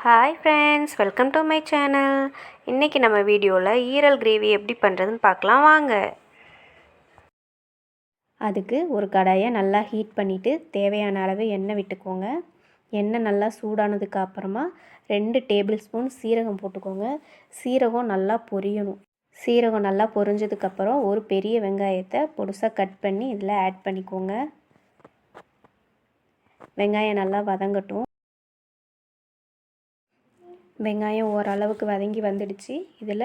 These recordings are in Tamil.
Hi friends, welcome to my channel. இன்றைக்கி நம்ம வீடியோவில் ஈரல் கிரேவி எப்படி பண்ணுறதுன்னு பார்க்கலாம் வாங்க. அதுக்கு ஒரு கடாயை நல்லா ஹீட் பண்ணிவிட்டு தேவையான அளவு எண்ணெய் விட்டுக்கோங்க. எண்ணெய் நல்லா சூடானதுக்கு அப்புறமா 2 டேபிள் ஸ்பூன் சீரகம் போட்டுக்கோங்க. சீரகம் நல்லா பொரியணும். சீரகம் நல்லா பொரிஞ்சதுக்கப்புறம் ஒரு பெரிய வெங்காயத்தை பொடுசாக கட் பண்ணி இதில் ஆட் பண்ணிக்கோங்க. வெங்காயம் நல்லா வதங்கட்டும். வெங்காயம் ஓரளவுக்கு வதங்கி வந்துடுச்சு. இதில்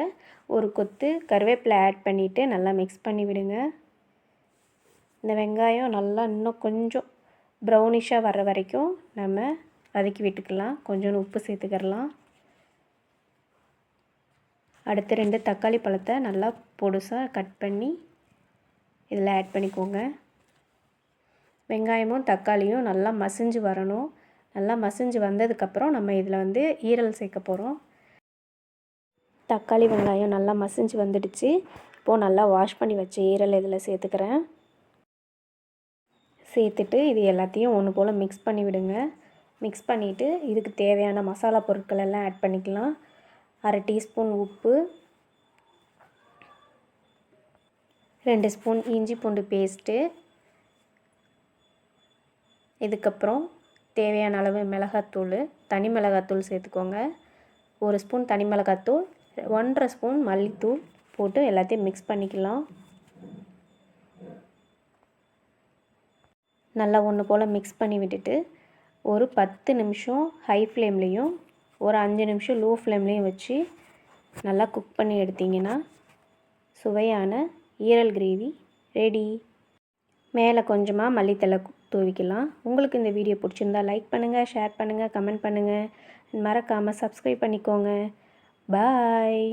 ஒரு கொத்து கருவேப்பிலை ஆட் பண்ணிவிட்டு நல்லா மிக்ஸ் பண்ணி விடுங்க. இந்த வெங்காயம் நல்லா இன்னும் கொஞ்சம் ப்ரௌனிஷாக வர்ற வரைக்கும் நம்ம வதக்கி விட்டுக்கலாம். கொஞ்சம் உப்பு சேர்த்துக்கிறலாம். அடுத்து 2 தக்காளி பழத்தை நல்லா பொடுசாக கட் பண்ணி இதில் ஆட் பண்ணிக்கோங்க. வெங்காயமும் தக்காளியும் நல்லா மசிஞ்சு வரணும். நல்லா மசிஞ்சு வந்ததுக்கப்புறம் நம்ம இதில் ஈரல் சேர்க்க போகிறோம். தக்காளி வெங்காயம் நல்லா மசிஞ்சு வந்துடுச்சு. இப்போது நல்லா வாஷ் பண்ணி வச்ச ஈரல் இதில் சேர்த்துக்கிறேன். சேர்த்துட்டு இது எல்லாத்தையும் ஒன்று போல் மிக்ஸ் பண்ணி விடுங்க. மிக்ஸ் பண்ணிவிட்டு இதுக்கு தேவையான மசாலா பொருட்கள் எல்லாம் ஆட் பண்ணிக்கலாம். 1/2 டீஸ்பூன் உப்பு, 2 ஸ்பூன் இஞ்சி பூண்டு பேஸ்ட்டு, இதுக்கப்புறம் தேவையான அளவு மிளகாத்தூள், தனி மிளகாத்தூள் சேர்த்துக்கோங்க. 1 ஸ்பூன் தனி மிளகாத்தூள், 1/2 ஸ்பூன் மல்லித்தூள் போட்டு எல்லாத்தையும் மிக்ஸ் பண்ணிக்கலாம். நல்லா ஒன்று போல் மிக்ஸ் பண்ணி விட்டுட்டு ஒரு 10 நிமிஷம் ஹை ஃப்ளேம்லேயும் ஒரு 5 நிமிஷம் லோ ஃப்ளேம்லேயும் வச்சு நல்லா குக் பண்ணி எடுத்திங்கன்னா சுவையான ஈரல் கிரேவி ரெடி. மேலே கொஞ்சமாக மல்லித்தழை தூவிக்கலாம். உங்களுக்கு இந்த வீடியோ பிடிச்சிருந்தா லைக் பண்ணுங்கள், ஷேர் பண்ணுங்கள், கமெண்ட் பண்ணுங்கள். மறக்காமல் சப்ஸ்கிரைப் பண்ணிக்கோங்க. பாய்.